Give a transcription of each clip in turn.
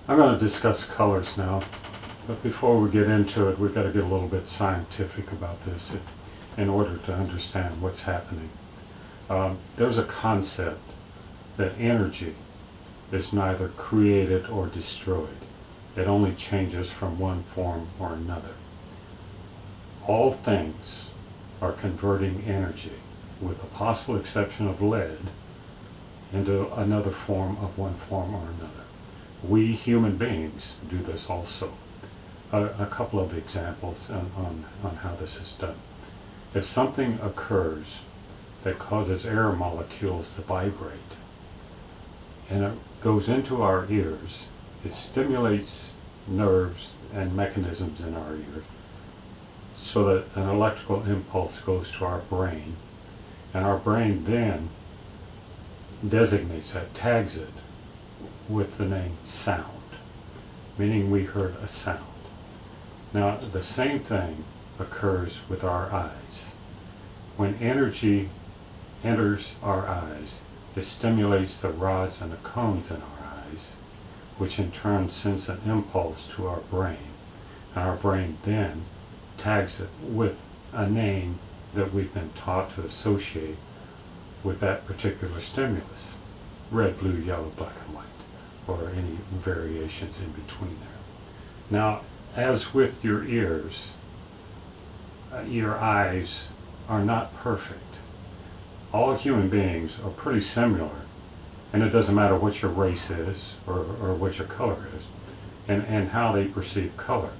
I'm going to discuss colors now, but before we get into it, we've got to get a little bit scientific about this in order to understand what's happening. There's a concept that energy is neither created or destroyed. It only changes from one form or another. All things are converting energy, with the possible exception of lead, into another form of one form or another. We human beings do this also. A couple of examples on how this is done. If something occurs that causes air molecules to vibrate, and it goes into our ears, it stimulates nerves and mechanisms in our ear so that an electrical impulse goes to our brain, and our brain then designates that, tags it with the name sound, meaning we heard a sound. Now, the same thing occurs with our eyes. When energy enters our eyes, it stimulates the rods and the cones in our eyes, which in turn sends an impulse to our brain, and our brain then tags it with a name that we've been taught to associate with that particular stimulus: red, blue, yellow, black, and white, or any variations in between there. Now, as with your ears, your eyes are not perfect. All human beings are pretty similar, and it doesn't matter what your race is or what your color is, and how they perceive color.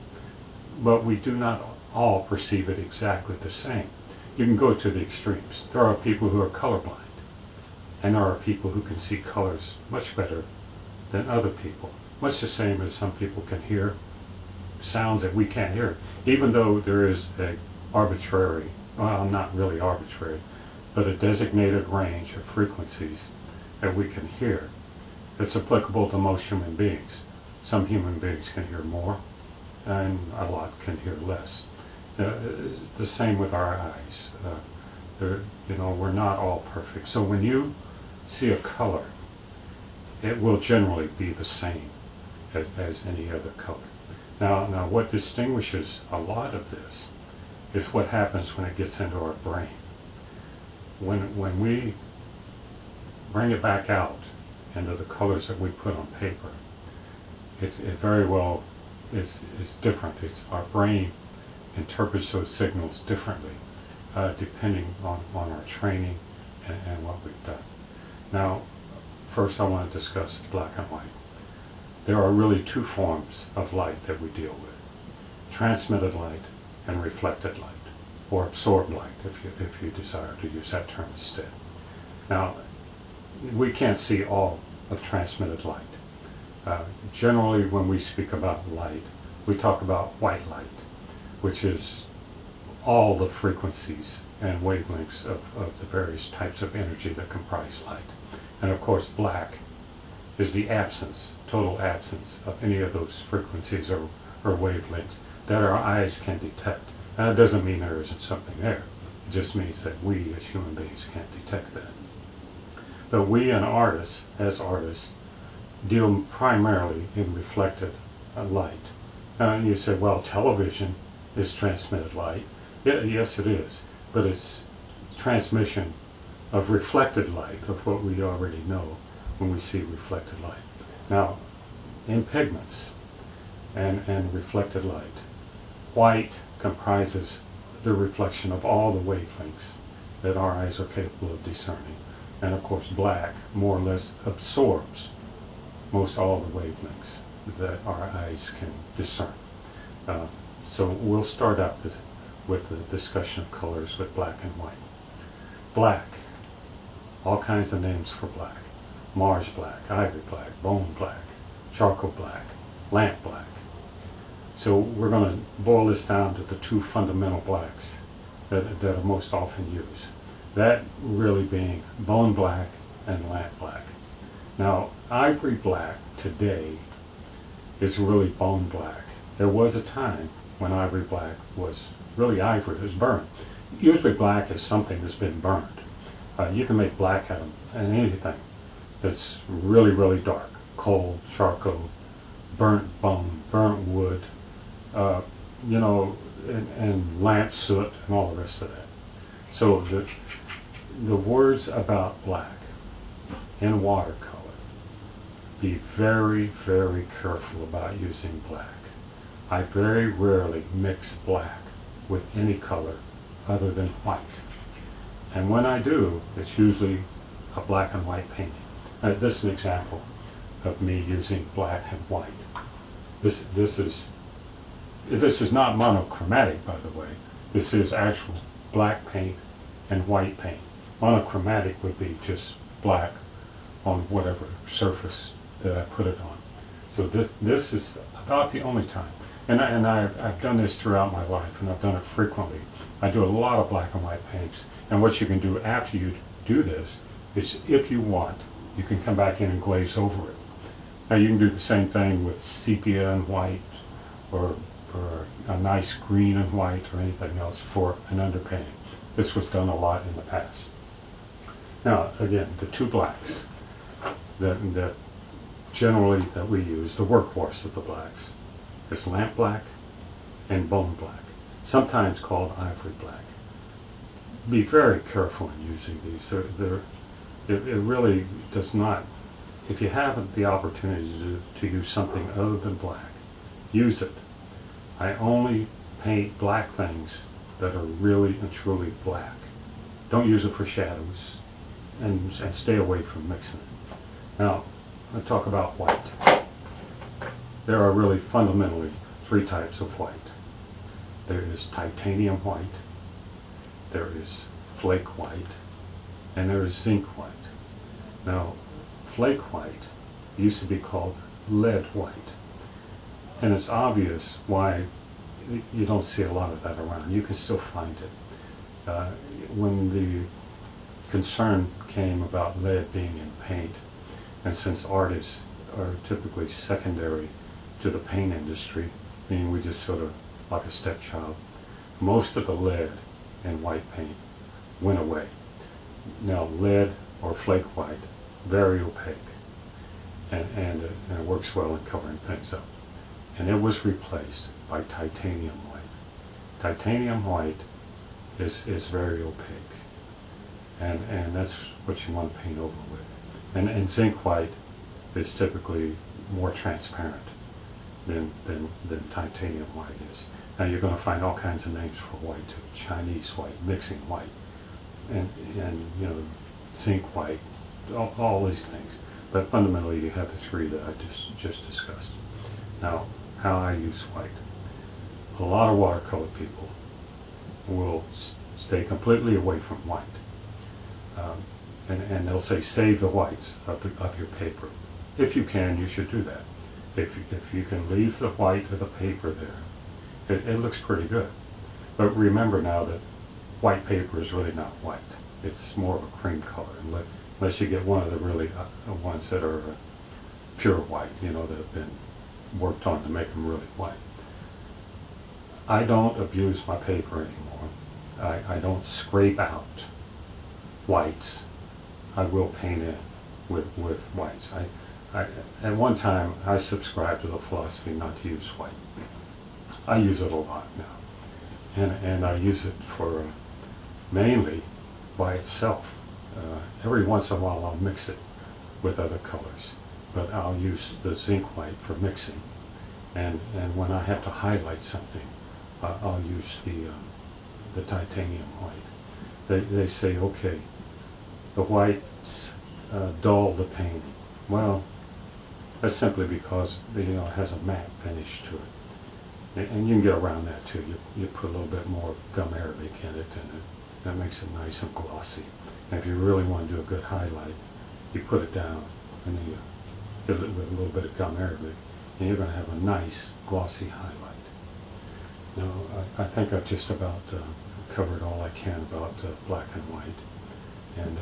But we do not all perceive it exactly the same. You can go to the extremes. There are people who are colorblind, and there are people who can see colors much better than other people. Much the same as some people can hear sounds that we can't hear, even though there is a arbitrary, well, not really arbitrary, but a designated range of frequencies that we can hear that's applicable to most human beings. Some human beings can hear more, and a lot can hear less. It's the same with our eyes. We're not all perfect. So when you see a color, it will generally be the same as any other color. Now, what distinguishes a lot of this is what happens when it gets into our brain. When we bring it back out into the colors that we put on paper, it very well is different. Our brain interprets those signals differently depending on our training and what we've done. Now, first I want to discuss black and white. There are really two forms of light that we deal with: transmitted light and reflected light, or absorbed light if you desire to use that term instead. Now, we can't see all of transmitted light. Generally, when we speak about light, we talk about white light, which is all the frequencies and wavelengths of the various types of energy that comprise light. And of course, black is the absence, total absence of any of those frequencies or wavelengths that our eyes can detect. Now, it doesn't mean there isn't something there. It just means that we as human beings can't detect that. But we as artists, deal primarily in reflected light. You say, well, television is transmitted light. Yeah, yes, it is. But it's transmission of reflected light, of what we already know when we see reflected light. Now, in pigments and reflected light, white comprises the reflection of all the wavelengths that our eyes are capable of discerning. And of course, black more or less absorbs most all the wavelengths that our eyes can discern. So we'll start out with the discussion of colors with black and white. Black, all kinds of names for black: Mars black, ivory black, bone black, charcoal black, lamp black. So we're going to boil this down to the two fundamental blacks that are most often used. That really being bone black and lamp black. Now, ivory black today is really bone black. There was a time when ivory black was really ivory. It was burned. Usually black is something that's been burned. You can make black out of anything that's really, really dark: coal, charcoal, burnt bone, burnt wood, uh, you know, and lamp soot and all the rest of that. So the words about black in watercolor, be very, very careful about using black. I very rarely mix black with any color other than white. And when I do, it's usually a black and white painting. This is an example of me using black and white. This is not monochromatic, by the way. This is actual black paint and white paint. Monochromatic would be just black on whatever surface that I put it on. So this is about the only time. And I've done this throughout my life, and I've done it frequently. I do a lot of black and white paints. And what you can do after you do this is, if you want, you can come back in and glaze over it. Now you can do the same thing with sepia and white, or a nice green and white, or anything else for an underpainting. This was done a lot in the past. Now again, the two blacks that generally that we use, the workhorse of the blacks, is lamp black and bone black, sometimes called ivory black. Be very careful in using these. It really does not, if you have the opportunity to use something other than black, use it. I only paint black things that are really and truly black. Don't use it for shadows, and stay away from mixing it. Now, I'll talk about white. There are really fundamentally three types of white. There is titanium white, there is flake white, and there is zinc white. Now, flake white used to be called lead white. And it's obvious why you don't see a lot of that around. You can still find it. When the concern came about lead being in paint, and since artists are typically secondary to the paint industry, meaning we just sort of like a stepchild, most of the lead in white paint went away. Now lead or flake white, very opaque, and it works well in covering things up. And it was replaced by titanium white. Titanium white is very opaque, and that's what you want to paint over with. And zinc white is typically more transparent than titanium white is. Now you're going to find all kinds of names for white too: Chinese white, mixing white, and you know, zinc white, all these things. But fundamentally, you have the three that I just discussed. Now, how I use white. A lot of watercolor people will stay completely away from white, and they'll say save the whites of your paper. If you can, you should do that. If you can leave the white of the paper there, it looks pretty good. But remember now that white paper is really not white. It's more of a cream color, unless you get one of the really ones that are pure white, you know, that have been worked on to make them really white. I don't abuse my paper anymore. I don't scrape out whites. I will paint in with whites. At one time, I subscribed to the philosophy not to use white. I use it a lot now, and I use it for mainly by itself. Every once in a while, I'll mix it with other colors, but I'll use the zinc white for mixing. And when I have to highlight something, I'll use the titanium white. They say, okay, the whites dull the painting. Well, that's simply because it has a matte finish to it. And you can get around that too. You put a little bit more gum arabic in it, and that makes it nice and glossy. And if you really want to do a good highlight, you put it down, and then you hit it with a little bit of gum arabic, and you're going to have a nice glossy highlight. Now, I think I've just about covered all I can about black and white. And